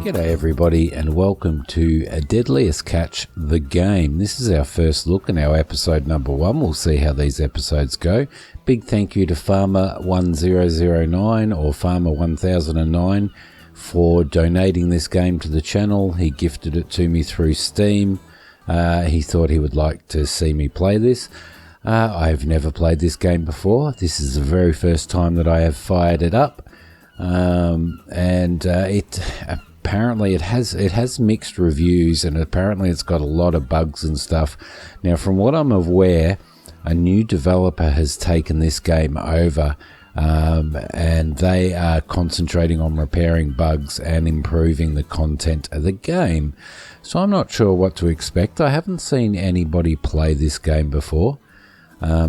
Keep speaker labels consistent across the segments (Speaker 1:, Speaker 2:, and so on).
Speaker 1: G'day everybody and welcome to Deadliest Catch the Game. This is our first look and our episode number 1. We'll see how these episodes go. Big thank you to Farmer1009 or Farmer1009 for donating this game to the channel. He gifted it to me through Steam. He thought he would like to see me play this. I've never played this game before. This is the very first time that I have fired it up. Apparently it has mixed reviews, and apparently it's got a lot of bugs and stuff. Now, from what I'm aware, a new developer has taken this game over, and they are concentrating on repairing bugs and improving the content of the game. So I'm not sure what to expect. I haven't seen anybody play this game before.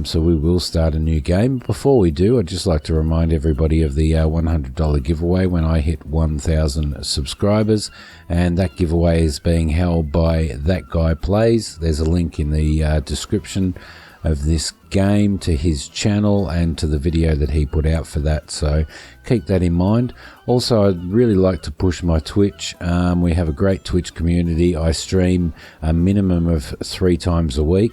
Speaker 1: So we will start a new game. Before we do, I'd just like to remind everybody of the $100 giveaway when I hit 1,000 subscribers, and that giveaway is being held by That Guy Plays. There's a link in the description of this game to his channel and to the video that he put out for that, so keep that in mind. Also, I'd really like to push my Twitch. We have a great Twitch community. I stream a minimum of 3 times a week.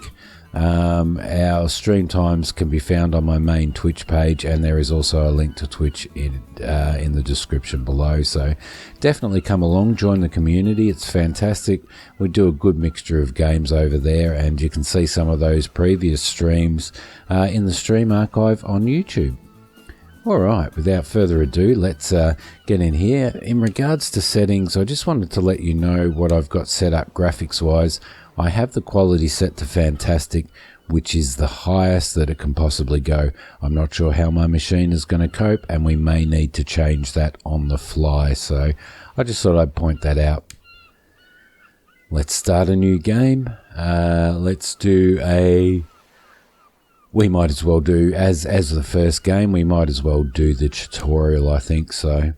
Speaker 1: Our stream times can be found on my main Twitch page, and there is also a link to Twitch in the description below, so definitely come along, join the community. It's fantastic. We do a good mixture of games over there, and you can see some of those previous streams in the stream archive on YouTube. Alright, without further ado, let's get in here. In regards to settings, I just wanted to let you know what I've got set up graphics wise. I have the quality set to fantastic, which is the highest that it can possibly go. I'm not sure how my machine is going to cope, and we may need to change that on the fly, so I just thought I'd point that out. Let's start a new game. Let's do a... We might as well do, as the first game, we might as well do the tutorial, I think, so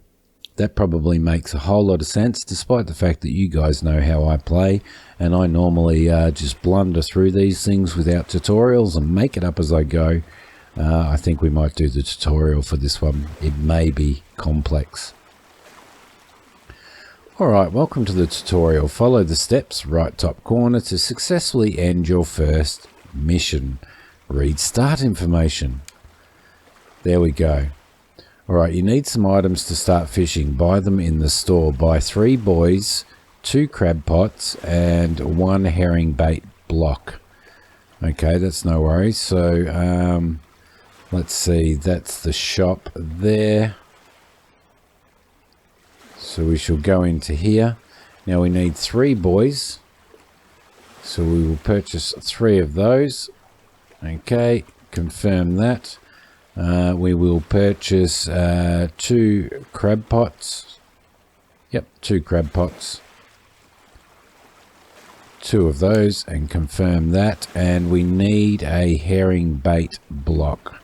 Speaker 1: that probably makes a whole lot of sense, despite the fact that you guys know how I play, and I normally just blunder through these things without tutorials and make it up as I go. I think we might do the tutorial for this one. It may be complex. Alright, welcome to the tutorial. Follow the steps, right top corner, to successfully end your first mission. Read start information. There we go. Alright, you need some items to start fishing. Buy them in the store. Buy 3 buoys, 2 crab pots, and 1 herring bait block. Okay, that's no worries. So, let's see. That's the shop there. So we shall go into here. Now we need 3 buoys. So we will purchase 3 of those. Okay, confirm that. We will purchase 2 crab pots. Yep, 2 crab pots. 2 of those, and confirm that. And we need a herring bait block,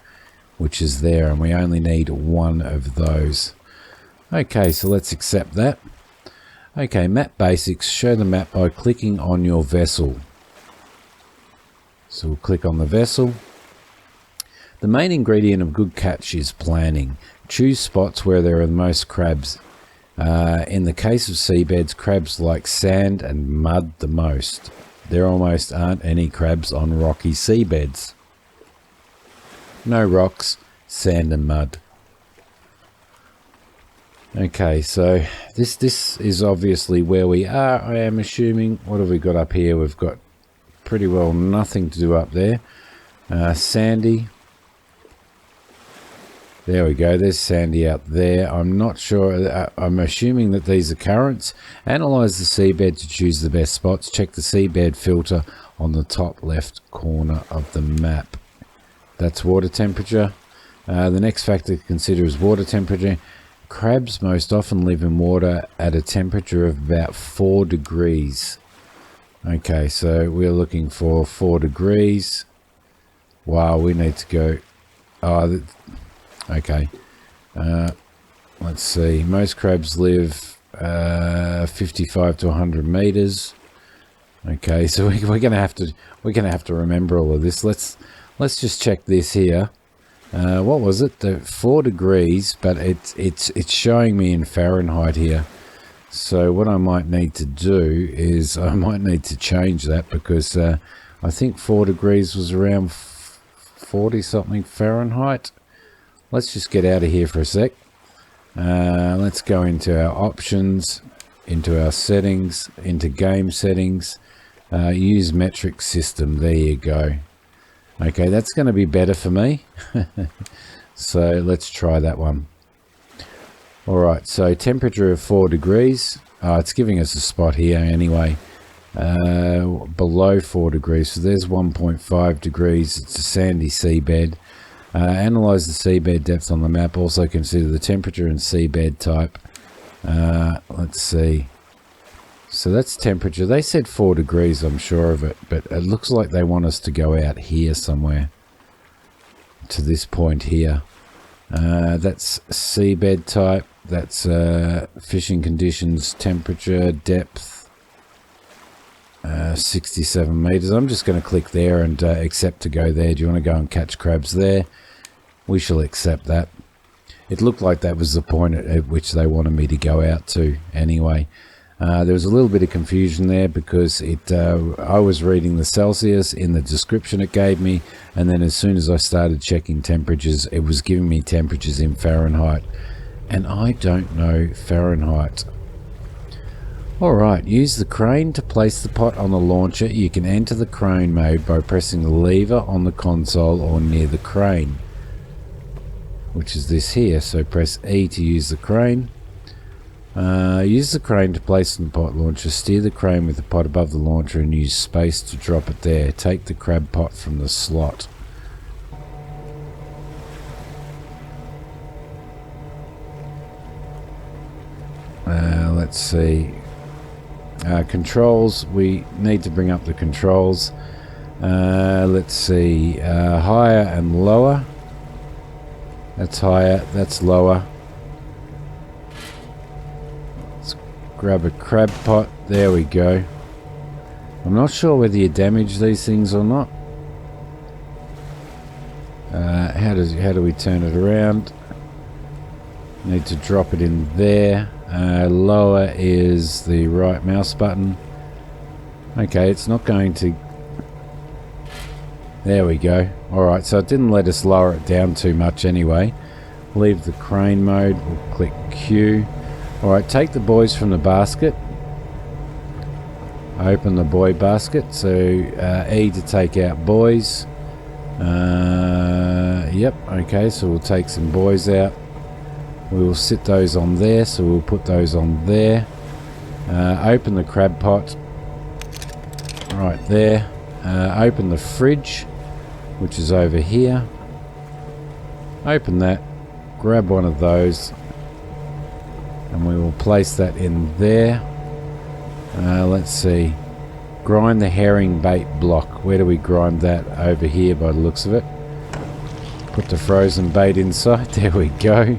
Speaker 1: which is there, and we only need 1 of those. Okay, so let's accept that. Okay, map basics. Show the map by clicking on your vessel. So we'll click on the vessel. The main ingredient of good catch is planning. Choose spots where there are the most crabs. In the case of seabeds, crabs like sand and mud the most. There almost aren't any crabs on rocky seabeds. No rocks, sand and mud. Okay, so this is obviously where we are, I am assuming. What have we got up here? We've got pretty well nothing to do up there. Sandy. There we go, there's Sandy out there. I'm not sure, I'm assuming that these are currents. Analyze the seabed to choose the best spots. Check the seabed filter on the top left corner of the map. That's water temperature. The next factor to consider is water temperature. Crabs most often live in water at a temperature of about 4 degrees. Okay, so we're looking for 4 degrees. Wow, we need to go... Oh, okay. Let's see. Most crabs live 55 to 100 meters. Okay, so we're gonna have to remember all of this. Let's just check this here. What was it? The 4 degrees, but it's showing me in Fahrenheit here. So what I might need to do is I might need to change that, because I think 4 degrees was around 40 something Fahrenheit. Let's just get out of here for a sec. Let's go into our options, into our settings, into game settings, use metric system. There you go. Okay, that's going to be better for me. So let's try that one. Alright, so temperature of 4 degrees. It's giving us a spot here anyway. Below 4 degrees, so there's 1.5 degrees. It's a sandy seabed. Analyze the seabed depth on the map. Also consider the temperature and seabed type. Let's see. So that's temperature. They said 4 degrees, I'm sure of it, but it looks like they want us to go out here somewhere, to this point here. That's seabed type. That's fishing conditions, temperature, depth, 67 meters. I'm just going to click there and accept to go there. Do you want to go and catch crabs there? We shall accept that. It looked like that was the point at which they wanted me to go out to anyway. There was a little bit of confusion there, because I was reading the Celsius in the description it gave me, and then as soon as I started checking temperatures, it was giving me temperatures in Fahrenheit, and I don't know Fahrenheit. Alright, use the crane to place the pot on the launcher. You can enter the crane mode by pressing the lever on the console or near the crane, which is this here. So press E to use the crane. Use the crane to place in the pot launcher. Steer the crane with the pot above the launcher and use space to drop it there. Take the crab pot from the slot. Let's see. Controls. We need to bring up the controls. Let's see. Higher and lower. That's higher. That's lower. Grab a crab pot. There we go. I'm not sure whether you damage these things or not. How do we turn it around? Need to drop it in there. Lower is the right mouse button. Okay, it's not going to... There we go. Alright, so it didn't let us lower it down too much anyway. Leave the crane mode. We'll click Q. Alright, take the buoys from the basket. Open the buoy basket. So E to take out buoys. Yep, okay, so we'll take some buoys out. We will sit those on there, so we'll put those on there. Open the crab pot. Right there. Open the fridge, which is over here. Open that. Grab one of those. And we will place that in there. Let's see. Grind the herring bait block. Where do we grind that? Over here by the looks of it. Put the frozen bait inside. There we go.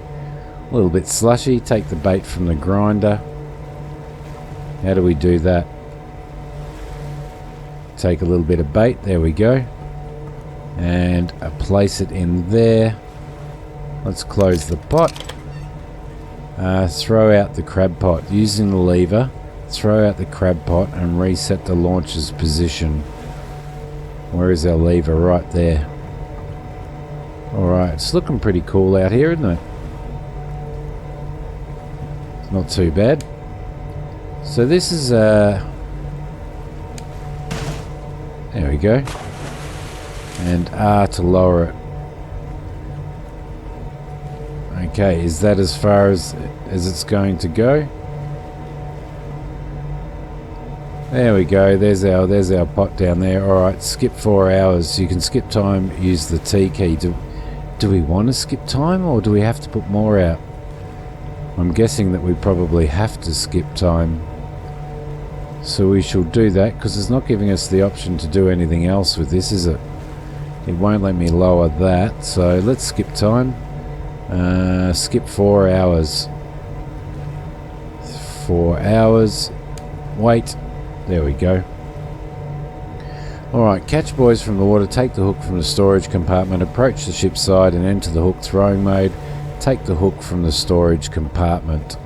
Speaker 1: A little bit slushy. Take the bait from the grinder. How do we do that? Take a little bit of bait. There we go. And place it in there. Let's close the pot. Throw out the crab pot. Using the lever, throw out the crab pot and reset the launcher's position. Where is our lever? Right there. Alright, it's looking pretty cool out here, isn't it? It's not too bad. So this is there we go. And R to lower it. Okay, is that as far as it's going to go? There we go. There's our pot down there. All right, skip 4 hours. You can skip time. Use the T key. Do we want to skip time, or do we have to put more out? I'm guessing that we probably have to skip time. So we shall do that, because it's not giving us the option to do anything else with this, is it? It won't let me lower that. So let's skip time. Skip 4 hours. 4 hours. Wait. There we go. Alright, catch buoys from the water. Take the hook from the storage compartment. Approach the ship's side and enter the hook throwing mode. Take the hook from the storage compartment.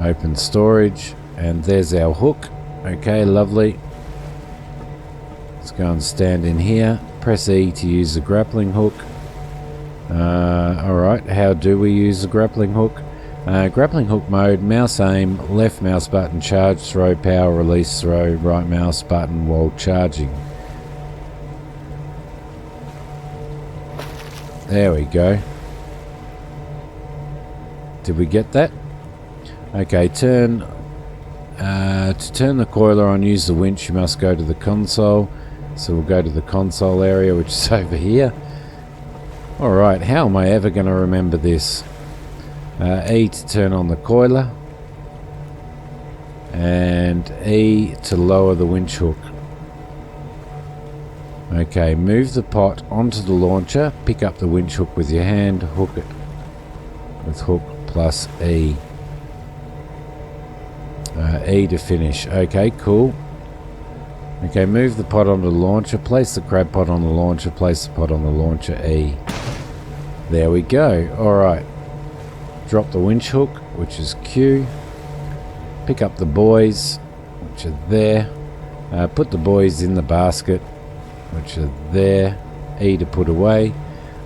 Speaker 1: Open storage, and there's our hook. Okay, lovely. Let's go and stand in here. Press E to use the grappling hook. Alright, how do we use the grappling hook? Grappling hook mode, mouse aim, left mouse button, charge, throw, power, release, throw, right mouse button while charging. There we go. Did we get that? Okay, to turn the coiler on, use the winch, you must go to the console. So we'll go to the console area, which is over here. Alright, how am I ever going to remember this? E to turn on the coiler, and E to lower the winch hook. Okay, move the pot onto the launcher, pick up the winch hook with your hand, hook it with hook plus E. E to finish. Okay, cool. Okay, move the pot onto the launcher, place the crab pot on the launcher, place the pot on the launcher, E. There we go. Alright. Drop the winch hook, which is Q. Pick up the buoys, which are there. Put the buoys in the basket, which are there. E to put away.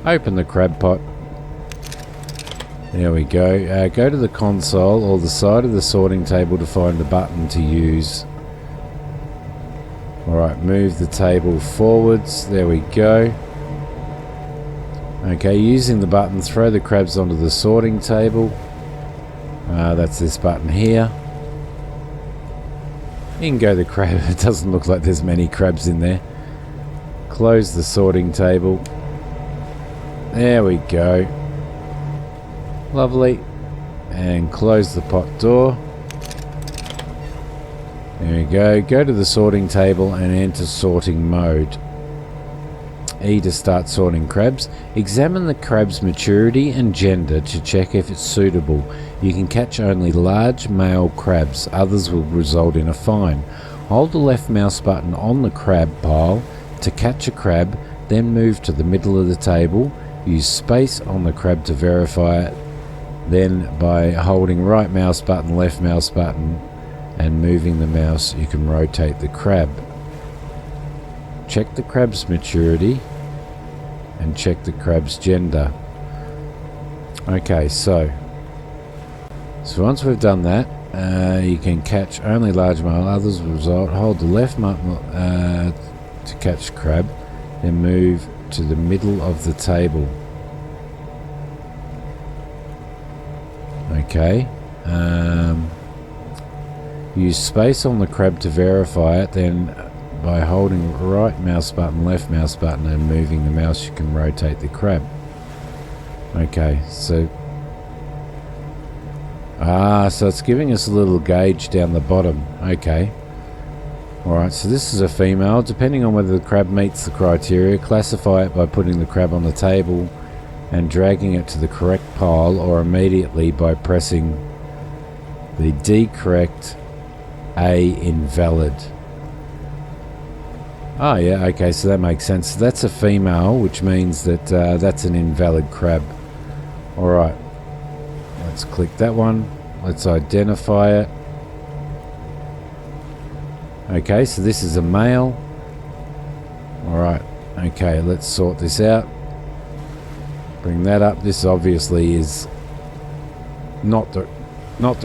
Speaker 1: Open the crab pot. There we go. Go to the console or the side of the sorting table to find the button to use. Alright, move the table forwards. There we go. Okay, using the button, throw the crabs onto the sorting table. That's this button here. You can go the crab. It doesn't look like there's many crabs in there. Close the sorting table. There we go. Lovely. And close the pot door. There we go. Go to the sorting table and enter sorting mode. E to start sorting crabs. Examine the crab's maturity and gender to check if it's suitable. You can catch only large male crabs. Others will result in a fine. Hold the left mouse button on the crab pile to catch a crab, then move to the middle of the table. Use space on the crab to verify it. Then by holding right mouse button, left mouse button and moving the mouse, you can rotate the crab. Check the crab's maturity and check the crab's gender. Okay, so once we've done that, you can catch only large male, others will result. Hold the left button to catch crab, then move to the middle of the table. Okay. Use space on the crab to verify it, then by holding right mouse button, left mouse button and moving the mouse, you can rotate the crab. Okay, so so it's giving us a little gauge down the bottom. Okay. Alright, so this is a female. Depending on whether the crab meets the criteria, classify it by putting the crab on the table and dragging it to the correct pile, or immediately by pressing the D correct A invalid. Oh yeah, okay, so that makes sense. So that's a female, which means that that's an invalid crab. Alright, let's click that one. Let's identify it. Okay, so this is a male. Alright, okay, let's sort this out. Bring that up. This obviously is not the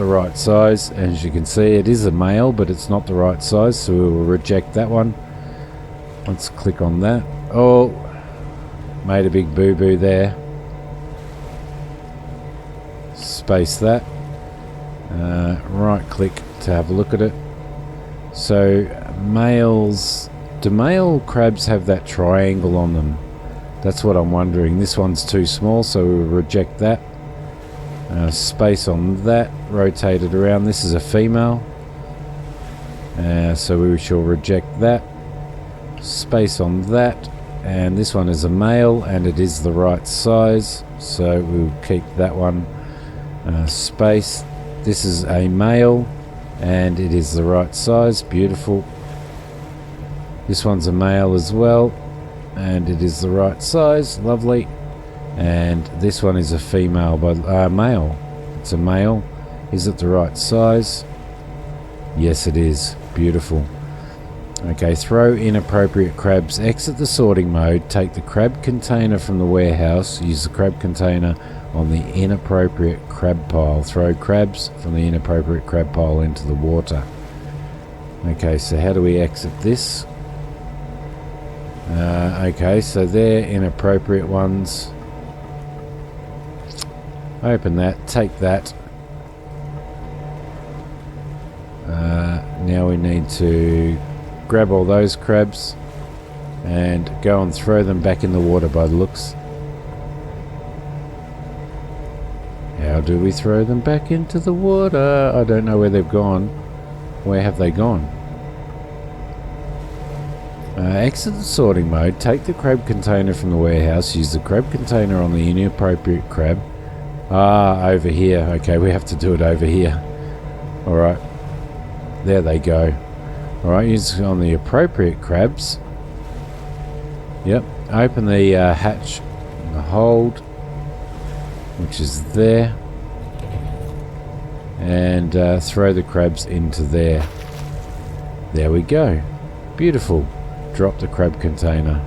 Speaker 1: right size. As you can see, it is a male, but it's not the right size, so we will reject that one. Let's click on that. Oh, made a big boo-boo there. Space that. Right click to have a look at it. So males, do male crabs have that triangle on them? That's what I'm wondering. This one's too small, so we'll reject that. Space on that, rotate it around. This is a female, so we shall reject that. Space on that, and this one is a male and it is the right size, so we'll keep that one. Space, this is a male and it is the right size. Beautiful. This one's a male as well and it is the right size. Lovely. And this one is a female, but male. It's a male Is it the right size? Yes, it is. Beautiful. Okay, throw inappropriate crabs. Exit the sorting mode. Take the crab container from the warehouse. Use the crab container on the inappropriate crab pile. Throw crabs from the inappropriate crab pile into the water. Okay, so how do we exit this? Okay, so they're inappropriate ones. Open that. Take that. Now we need to grab all those crabs and go and throw them back in the water by the looks. How do we throw them back into the water? I don't know where they've gone. Where have they gone? Exit the sorting mode. Take the crab container from the warehouse. Use the crab container on the inappropriate crab. Over here. Okay, we have to do it over here. Alright. There they go. Alright, use it on the appropriate crabs. Yep. Open the hatch and the hold, which is there. And throw the crabs into there. There we go. Beautiful. Drop the crab container.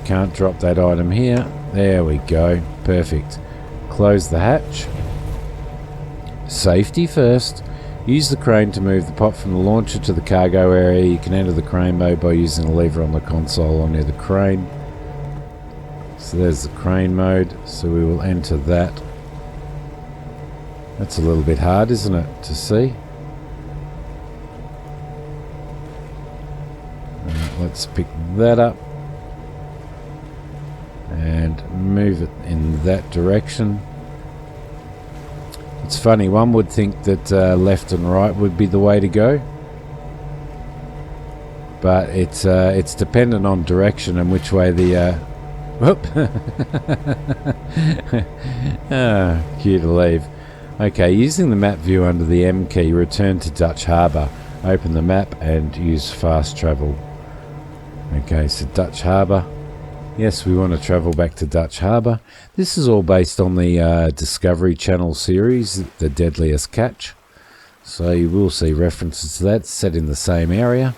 Speaker 1: Can't drop that item here. There we go. Perfect. Close the hatch. Safety first. Use the crane to move the pot from the launcher to the cargo area. You can enter the crane mode by using a lever on the console or near the crane. So there's the crane mode. So we will enter that. That's a little bit hard, isn't it, to see? Let's pick that up and move it in that direction. It's funny, one would think that left and right would be the way to go, but it's dependent on direction and which way the whoop. Cue to leave. Okay, using the map view under the M key, return to Dutch Harbour. Open the map and use fast travel. Okay, so Dutch Harbour. Yes, we want to travel back to Dutch Harbour. This is all based on the Discovery Channel series, The Deadliest Catch. So you will see references to that, set in the same area.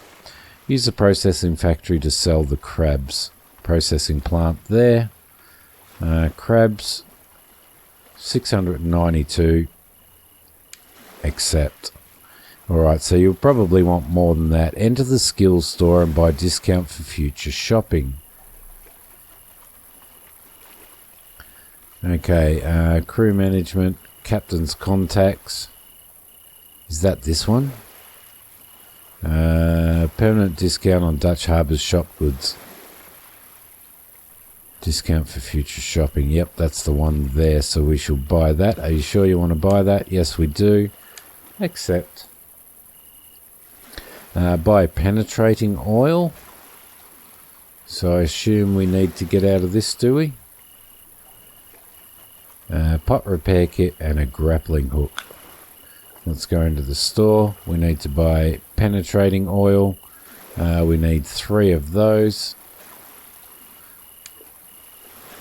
Speaker 1: Use the processing factory to sell the crabs. Processing plant there. Crabs, 692. Accept. Alright, so you'll probably want more than that. Enter the skills store and buy discount for future shopping. Okay, crew management, captain's contacts. Is that this one? Permanent discount on Dutch Harbour's shop goods. Discount for future shopping. Yep, that's the one there, so we shall buy that. Are you sure you want to buy that? Yes, we do. Accept. Buy penetrating oil. So I assume we need to get out of this, do we? Pot repair kit and a grappling hook. Let's go into the store. We need to buy penetrating oil. We need 3 of those.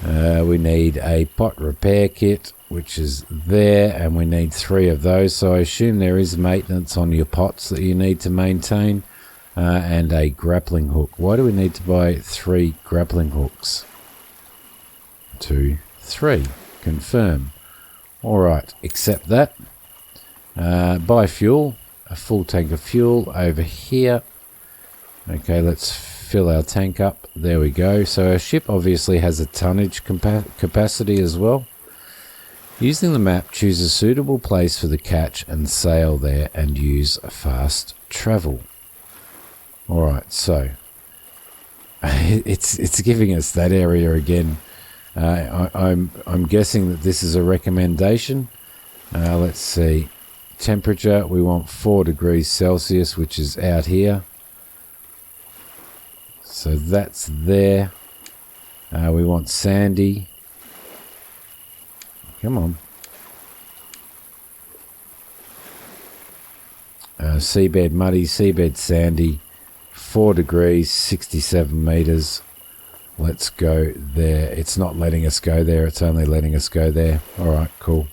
Speaker 1: We need a pot repair kit, which is there, and we need 3 of those. So I assume there is maintenance on your pots that you need to maintain, and a grappling hook. Why do we need to buy 3 grappling hooks? 2, 3. Confirm. Alright, accept that. Buy fuel. A full tank of fuel over here. Okay, let's fill our tank up. There we go. So our ship obviously has a tonnage capacity as well. Using the map, choose a suitable place for the catch and sail there and use fast travel. Alright, so it's giving us that area again. I'm guessing that this is a recommendation. Let's see. Temperature, we want 4 degrees Celsius, which is out here. So that's there. We want sandy. Come on. Seabed muddy, seabed sandy. 4 degrees, 67 meters. Let's go there. It's not letting us go there. It's only letting us go there. All right, cool.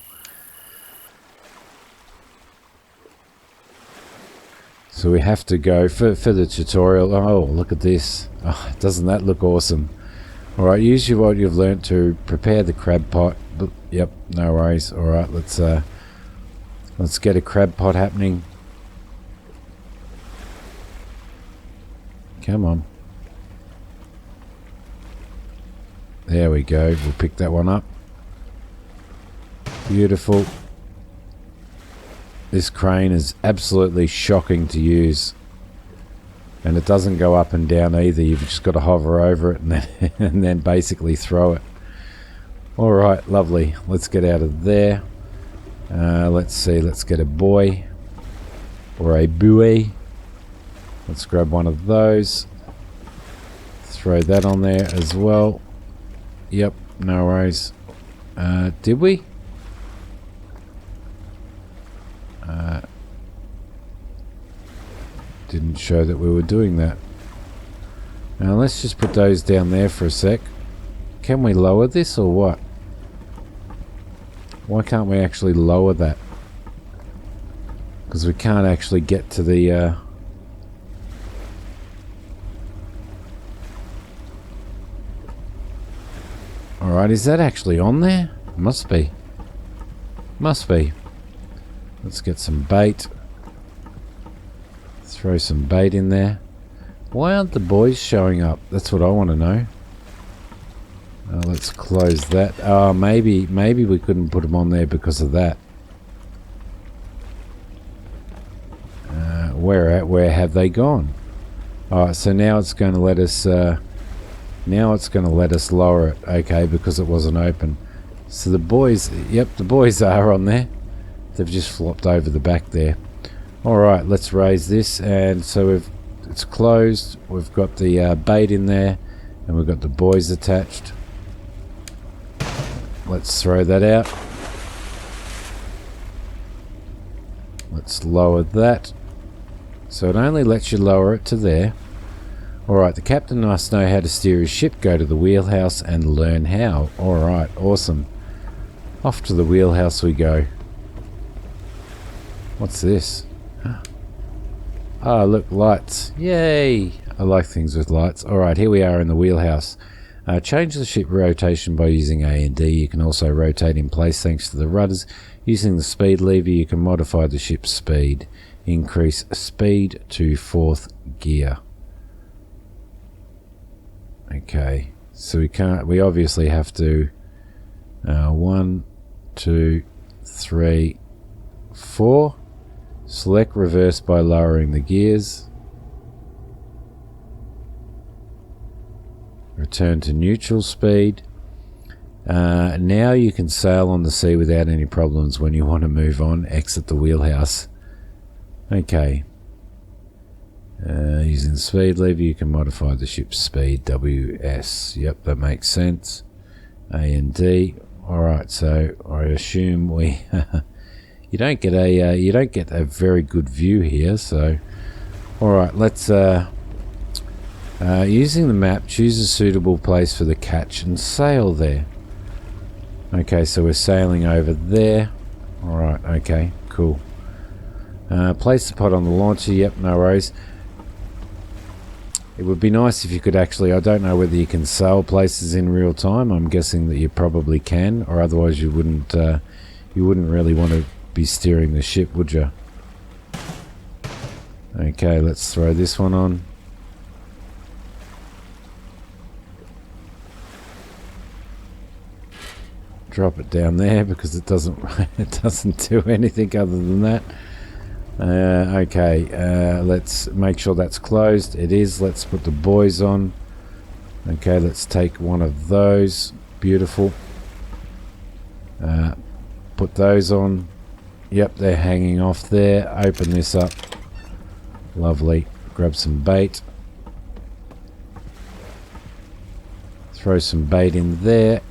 Speaker 1: So we have to go for the tutorial. Oh, look at this. Oh, doesn't that look awesome? Alright, use what you've learnt to prepare the crab pot. Yep, no worries. Alright, let's get a crab pot happening. Come on. There we go. We'll pick that one up. Beautiful. This crane is absolutely shocking to use. And it doesn't go up and down either. You've just got to hover over it and then, and then basically throw it. Alright, lovely. Let's get out of there. Let's see. Let's get a buoy. Or a buoy. Let's grab one of those. Throw that on there as well. Yep, no worries. Did we? Didn't show that we were doing that. Now let's just put those down there for a sec. Can we lower this or what? Why can't we actually lower that? Because we can't actually get to the Alright, is that actually on there? Must be. Must be. Let's get some bait. Throw some bait in there. Why aren't the boys showing up? That's what I want to know. Let's close that. Oh, maybe we couldn't put them on there because of that. Where have they gone? Alright, so now it's going to let us lower it, okay, because it wasn't open. So the boys, yep, the boys are on there. They've just flopped over the back there. Alright, let's raise this, and so it's closed. We've got the bait in there, and we've got the buoys attached. Let's throw that out. Let's lower that. So it only lets you lower it to there. Alright, the captain must know how to steer his ship. Go to the wheelhouse and learn how. Alright, awesome. Off to the wheelhouse we go. What's this? Oh, look, lights. Yay! I like things with lights. Alright, here we are in the wheelhouse. Change the ship rotation by using A and D. You can also rotate in place thanks to the rudders. Using the speed lever, you can modify the ship's speed. Increase speed to 4th gear. Okay, so we obviously have to 1, 2, 3, 4. Select reverse by lowering the gears. Return to neutral speed. Now you can sail on the sea without any problems. When you want to move on, exit the wheelhouse. Okay. Using the speed lever, you can modify the ship's speed. WS. Yep, that makes sense. A and D. Alright, so I assume we you don't get a very good view here, so alright, let's using the map, choose a suitable place for the catch and sail there. Okay, so we're sailing over there. Alright, okay, cool. Place the pot on the launcher. Yep, no worries. It would be nice if you could actually, I don't know whether you can sail places in real time. I'm guessing that you probably can, or otherwise you wouldn't really want to be steering the ship, would you? Okay, let's throw this one on. Drop it down there because it doesn't do anything other than that. Okay, let's make sure that's closed. It is. Let's put the buoys on. Okay, let's take one of those. Beautiful. Put those on. Yep, they're hanging off there. Open this up. Lovely. Grab some bait. Throw some bait in there.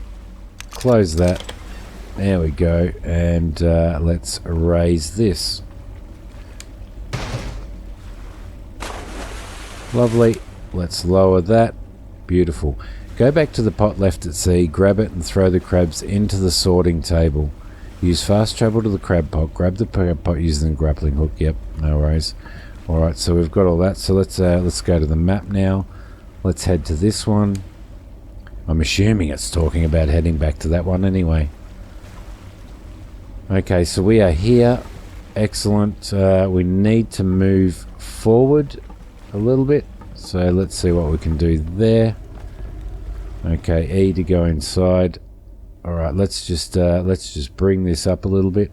Speaker 1: Close that. There we go. And let's raise this. Lovely. Let's lower that. Beautiful. Go back to the pot left at sea, grab it and throw the crabs into the sorting table. Use fast travel to the crab pot. Grab the crab pot using the grappling hook. Yep, no worries. All right, so we've got all that. So let's go to the map now. Let's head to this one. I'm assuming it's talking about heading back to that one anyway. Okay, so we are here. Excellent. We need to move forward a little bit. So let's see what we can do there. Okay, E to go inside. All right, let's just bring this up a little bit.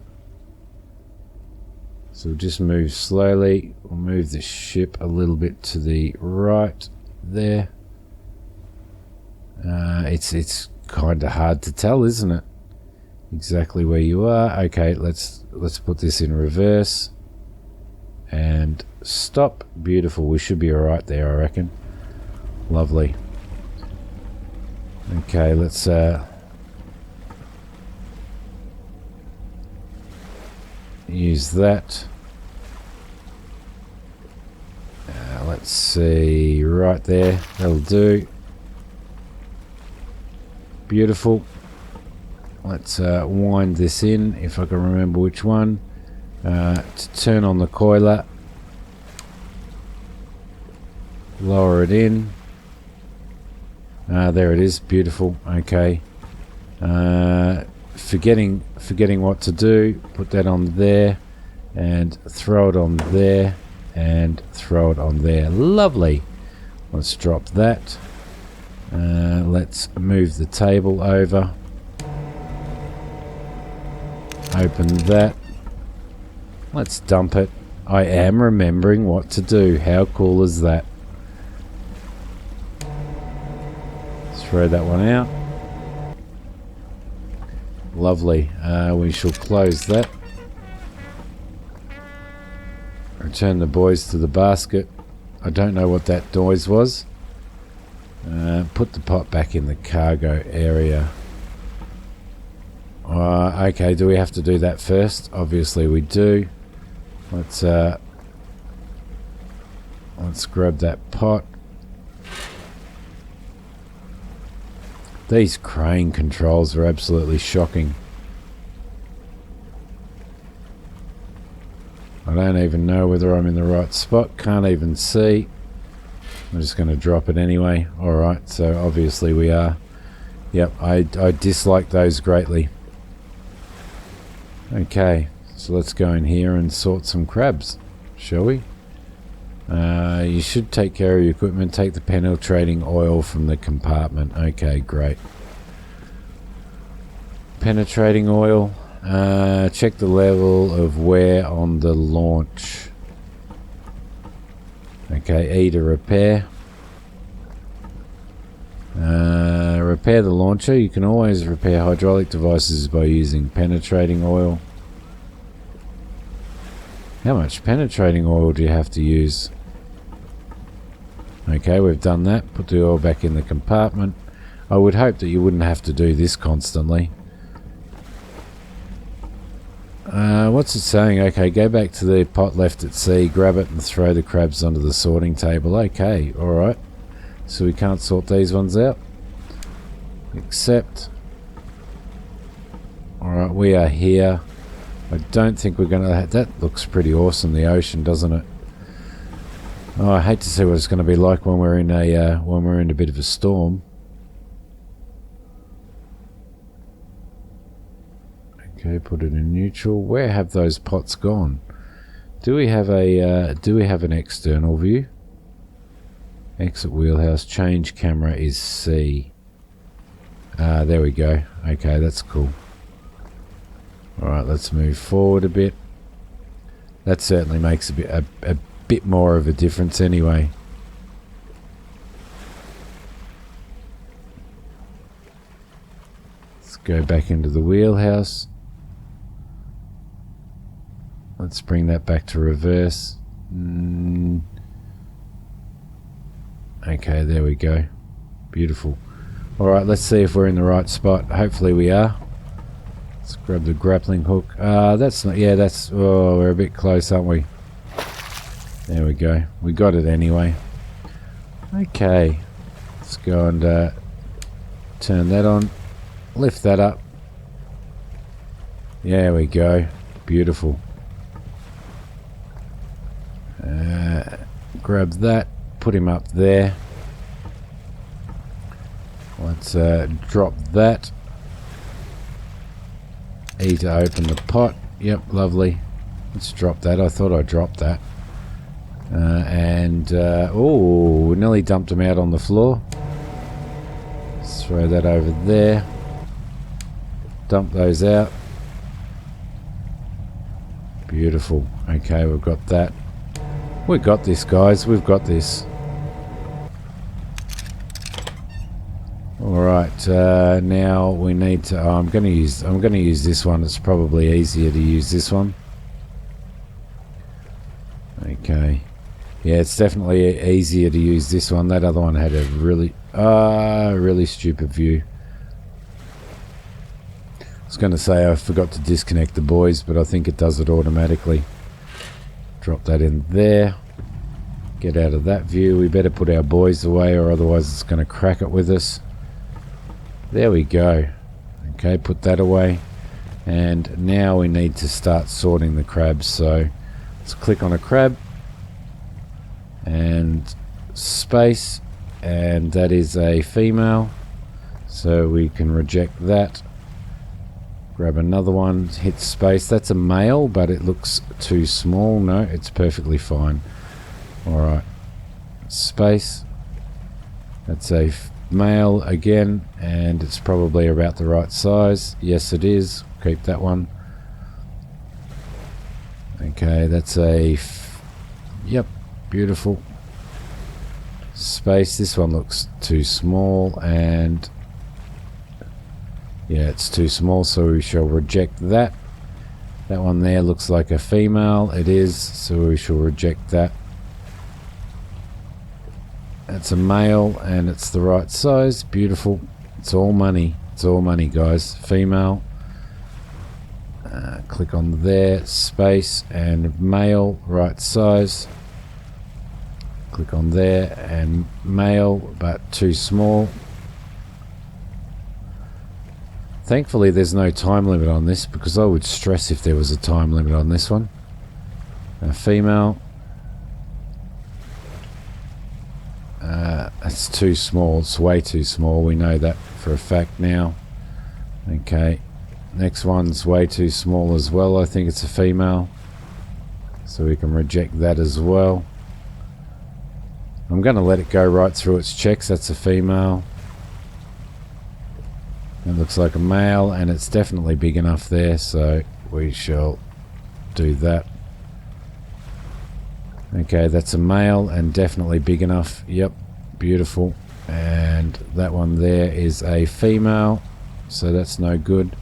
Speaker 1: So we'll just move slowly. We'll move the ship a little bit to the right there. It's kind of hard to tell, isn't it? Exactly where you are. Okay, let's put this in reverse and stop. Beautiful. We should be all right there, I reckon. Lovely. Okay, let's use that. Let's see, right there, that'll do. Beautiful. Let's wind this in, if I can remember which one. To turn on the coiler, lower it in. There it is. Beautiful. Okay. Forgetting what to do. Put that on there, and throw it on there, and throw it on there. Lovely. Let's drop that. Let's move the table over. Open that. Let's dump it. I am remembering what to do. How cool is that? Throw that one out. Lovely. We shall close that. Return the boys to the basket. I don't know what that noise was. Put the pot back in the cargo area. Okay, do we have to do that first? Obviously we do. Let's grab that pot. These crane controls are absolutely shocking. I don't even know whether I'm in the right spot. Can't even see. I'm just going to drop it anyway. Alright, so obviously we are. Yep, I dislike those greatly. Okay, so let's go in here and sort some crabs, shall we? You should take care of your equipment. Take the penetrating oil from the compartment. Okay, great. Penetrating oil. Check the level of wear on the launch. Okay, E to repair. Repair the launcher. You can always repair hydraulic devices by using penetrating oil. How much penetrating oil do you have to use? Okay, we've done that. Put the oil back in the compartment. I would hope that you wouldn't have to do this constantly. What's it saying? Okay, go back to the pot left at sea, grab it and throw the crabs onto the sorting table. Okay, alright. So we can't sort these ones out. Accept. Alright, we are here. I don't think we're going to... That looks pretty awesome, the ocean, doesn't it? Oh, I hate to see what it's going to be like when we're in a bit of a storm. Okay, put it in neutral. Where have those pots gone? Do we have an external view? Exit wheelhouse. Change camera is C. There we go. Okay, that's cool. Alright, let's move forward a bit. That certainly makes a bit more of a difference anyway. Let's go back into the wheelhouse. Let's bring that back to reverse. Okay, there we go. Beautiful. Alright, let's see if we're in the right spot. Hopefully we are. Let's grab the grappling hook. That's not... Yeah, that's... Oh, we're a bit close, aren't we? There we go. We got it anyway. Okay. Let's go and turn that on. Lift that up. There we go. Beautiful. grab that, put him up there. Let's drop that. E to open the pot. Yep, lovely. Let's drop that. I thought I dropped that. Oh, nearly dumped him out on the floor. Let's throw that over there. Dump those out. Beautiful. Okay, we've got that. We've got this, guys. We've got this. Alright, now we need to... I'm gonna use this one. It's probably easier to use this one. Okay. Yeah, it's definitely easier to use this one. That other one had a really stupid view. I was going to say I forgot to disconnect the buoys, but I think it does it automatically. Drop that in there. Get out of that view. We better put our buoys away, or otherwise it's going to crack it with us. There we go. Okay, put that away. And now we need to start sorting the crabs. So let's click on a crab and space, and that is a female, so we can reject that. Grab another one, hit space. That's a male, but it looks too small. No, it's perfectly fine. Alright, space. That's a male again, and it's probably about the right size. Yes, it is. Keep that one. Okay, that's a... Yep, beautiful. Space. This one looks too small, and... Yeah, it's too small, so we shall reject that. That one there looks like a female. It is, so we shall reject that. It's a male, and it's the right size. Beautiful. It's all money. It's all money, guys. Female. Click on there. Space, and male, right size. Click on there, and male, but too small. Thankfully there's no time limit on this, because I would stress if there was a time limit on this one. Female. It's too small. It's way too small. We know that for a fact now. Okay. Next one's way too small as well. I think it's a female. So we can reject that as well. I'm going to let it go right through its checks. That's a female. It looks like a male, and it's definitely big enough there, so we shall do that. Okay, that's a male and definitely big enough. Yep, beautiful. And that one there is a female, so that's no good.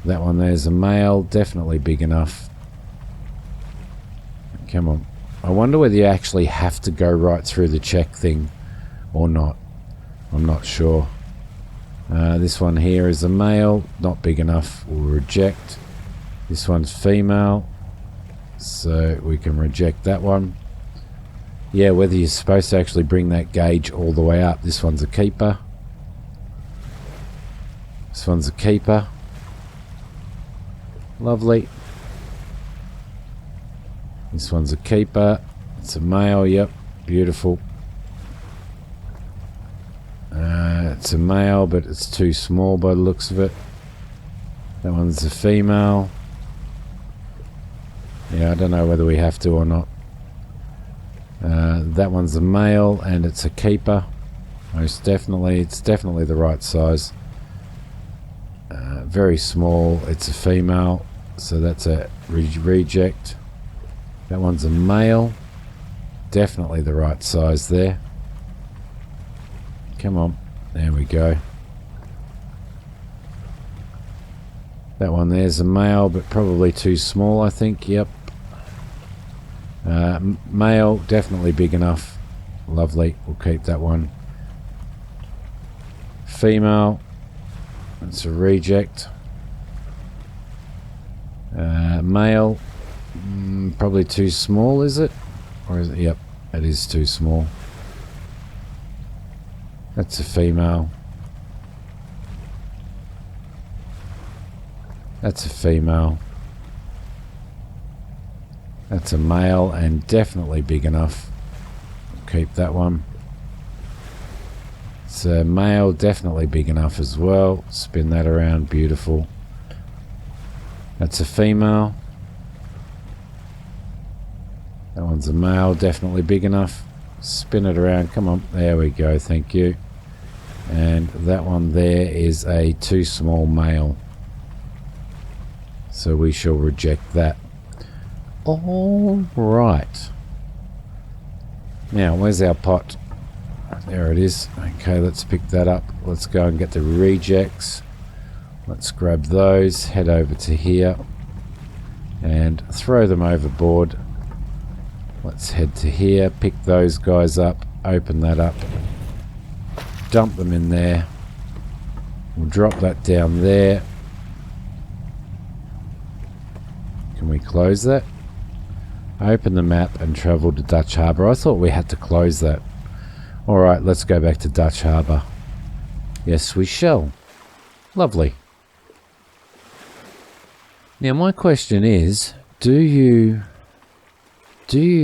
Speaker 1: That one there's a male, definitely big enough. Come on. I wonder whether you actually have to go right through the check thing or not. I'm not sure. This one here is a male, not big enough. We'll reject. This one's female, so we can reject that one. Yeah, whether you're supposed to actually bring that gauge all the way up. This one's a keeper. This one's a keeper. Lovely. This one's a keeper. It's a male, yep, beautiful. It's a male, but it's too small by the looks of it. That one's a female. Yeah, I don't know whether we have to or not. That one's a male, and it's a keeper. Most definitely. It's definitely the right size. Very small. It's a female, so that's a reject. That one's a male. Definitely the right size there. Come on. There we go. That one there's a male, but probably too small, I think. Yep. Male, definitely big enough. Lovely. We'll keep that one. Female. That's a reject. Male. Probably too small, is it? Or is it? Yep, it is too small. That's a female. That's a female. That's a male and definitely big enough. Keep that one. It's a male, definitely big enough as well. Spin that around, beautiful. That's a female. That one's a male, definitely big enough. Spin it around, come on, there we go, thank you. And that one there is a too small male. So we shall reject that. All right. Now, where's our pot? There it is. Okay, let's pick that up. Let's go and get the rejects. Let's grab those, head over to here, and throw them overboard. Let's head to here, pick those guys up, open that up, dump them in there. We'll drop that down there. Can we close that? Open the map and travel to Dutch Harbour. I thought we had to close that. Alright, let's go back to Dutch Harbour. Yes, we shall. Lovely. Now my question is, do you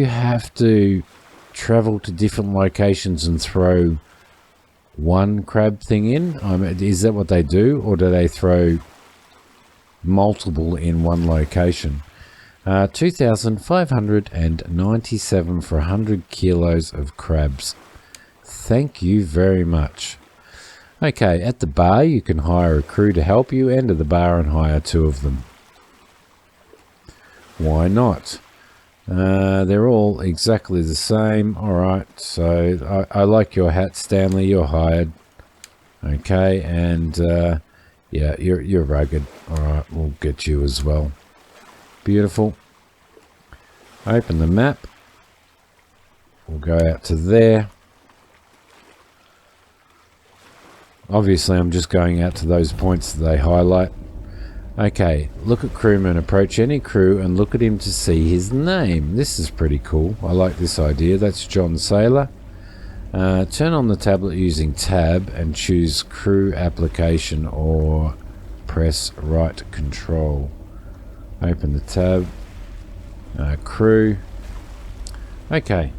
Speaker 1: have to travel to different locations and throw one crab thing in? Is that what they do, or do they throw multiple in one location? 2,597 for 100 kilos of crabs. Thank you very much. Okay, at the bar you can hire a crew to help you. Enter the bar and hire 2 of them. Why not? They're all exactly the same. Alright, so I like your hat, Stanley. You're hired. Okay, and yeah, you're rugged. Alright, we'll get you as well. Beautiful. Open the map. We'll go out to there. Obviously, I'm just going out to those points that they highlight. Okay, look at crewman. Approach any crew and look at him to see his name. This is pretty cool. I like this idea. That's John Sailor. Turn on the tablet using tab and choose crew application or press right control. Open the tab. Crew. Okay.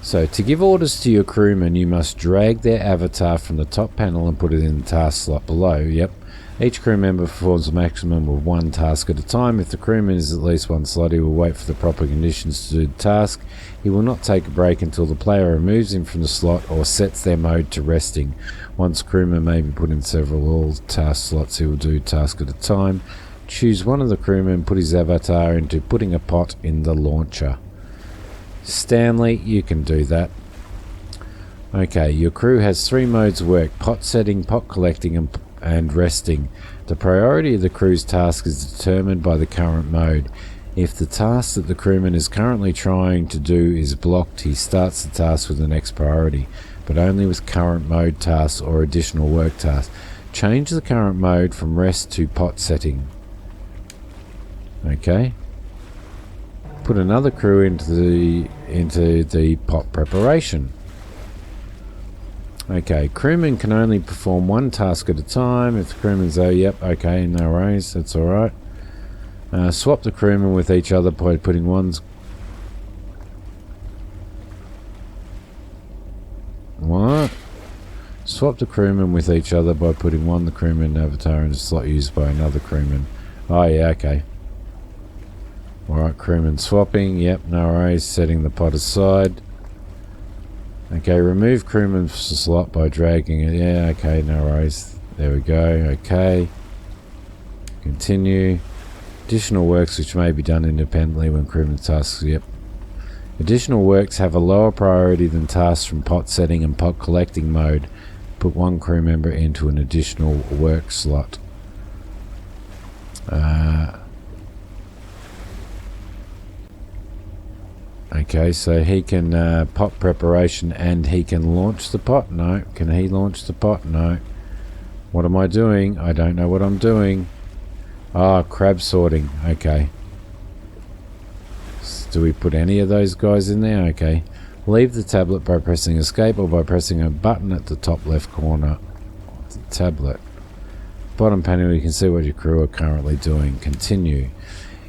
Speaker 1: So to give orders to your crewmen, you must drag their avatar from the top panel and put it in the task slot below. Yep. Each crew member performs a maximum of 1 task at a time. If the crewman is at least 1 slot, he will wait for the proper conditions to do the task. He will not take a break until the player removes him from the slot or sets their mode to resting. Once crewman may be put in several all task slots, he will do task at a time. Choose one of the crewmen, put his avatar into putting a pot in the launcher. Stanley, you can do that. Okay, your crew has 3 modes of work: pot setting, pot collecting, and resting. The priority of the crew's task is determined by the current mode. If the task that the crewman is currently trying to do is blocked, he starts the task with the next priority, but only with current mode tasks or additional work tasks. Change the current mode from rest to pot setting. Okay. Put another crew into the pot preparation. Okay, crewmen can only perform 1 task at a time. If the crewmen's yep, okay, no worries, that's alright. Swap the crewmen with each other by putting one's... What? Swap the crewmen with each other by putting the crewman avatar in a slot used by another crewman. Oh yeah, okay. Alright, crewman swapping, yep, no worries, setting the pot aside. Okay, remove crewman slot by dragging it. Yeah, okay, no worries. There we go. Okay. Continue. Additional works which may be done independently when crewman tasks. Yep. Additional works have a lower priority than tasks from pot setting and pot collecting mode. Put 1 crew member into an additional work slot. Okay, so he can pot preparation and he can launch the pot. No. Can he launch the pot? No. What am I doing? I don't know what I'm doing. Ah, crab sorting. Okay. Do we put any of those guys in there? Okay. Leave the tablet by pressing escape or by pressing a button at the top left corner of the tablet. Bottom panel, you can see what your crew are currently doing. Continue.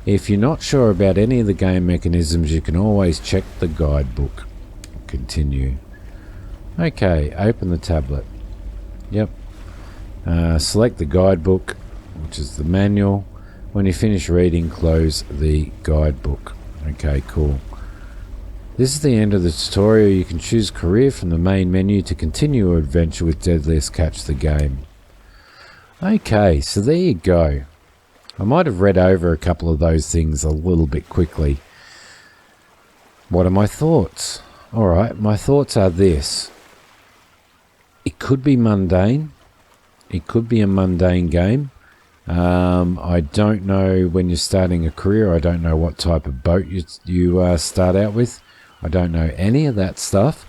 Speaker 1: If you're not sure about any of the game mechanisms, you can always check the guidebook. Continue. Okay, open the tablet. Yep. Select the guidebook, which is the manual. When you finish reading, close the guidebook. Okay, cool. This is the end of the tutorial. You can choose career from the main menu to continue your adventure with Deadliest Catch the Game. Okay, so there you go. I might have read over a couple of those things a little bit quickly. What are my thoughts? Alright, my thoughts are this. It could be mundane. It could be a mundane game. I don't know when you're starting a career. I don't know what type of boat you start out with. I don't know any of that stuff.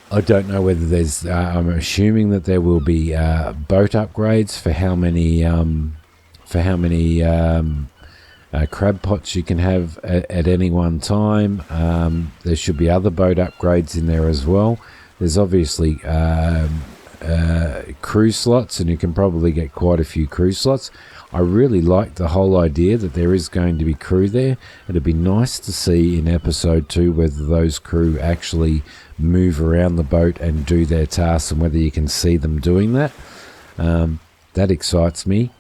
Speaker 1: I don't know whether there's... I'm assuming that there will be boat upgrades for how many crab pots you can have at any one time. There should be other boat upgrades in there as well. There's obviously crew slots, and you can probably get quite a few crew slots. I really like the whole idea that there is going to be crew there. It'd be nice to see in episode 2 whether those crew actually move around the boat and do their tasks, and whether you can see them doing that. That excites me.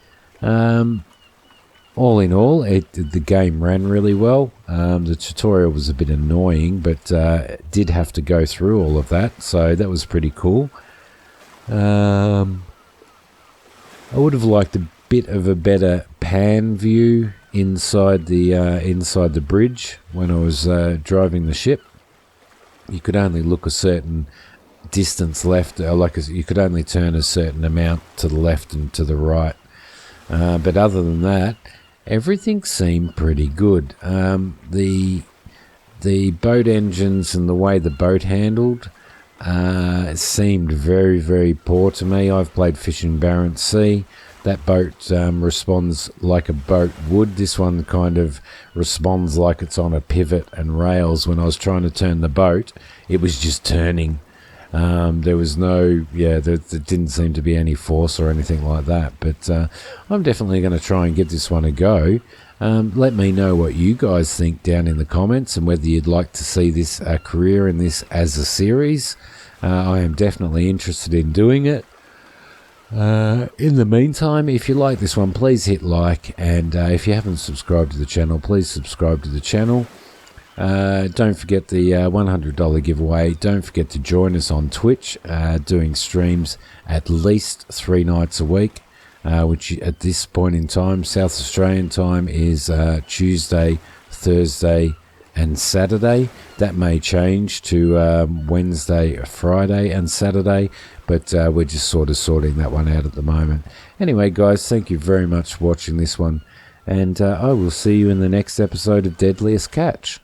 Speaker 1: All in all, the game ran really well. The tutorial was a bit annoying, but did have to go through all of that, so that was pretty cool. I would have liked a bit of a better pan view inside the bridge when I was driving the ship. You could only look a certain distance left, you could only turn a certain amount to the left and to the right. But other than that, everything seemed pretty good. The boat engines and the way the boat handled seemed very, very poor to me. I've played Fishing Barents Sea. That boat responds like a boat would. This one kind of responds like it's on a pivot and rails. When I was trying to turn the boat, it was just turning. There was no, there didn't seem to be any force or anything like that. But I'm definitely going to try and give this one a go. Let me know what you guys think down in the comments, and whether you'd like to see this career in this as a series. I am definitely interested in doing it. In the meantime, if you like this one, please hit like, and if you haven't subscribed to the channel, please subscribe to the channel. Don't forget the $100 giveaway. Don't forget to join us on Twitch, doing streams at least 3 nights a week, which at this point in time, South Australian time, is Tuesday, Thursday and Saturday. That may change to Wednesday, Friday and Saturday, but we're just sort of sorting that one out at the moment. Anyway, guys, thank you very much for watching this one, and I will see you in the next episode of Deadliest Catch.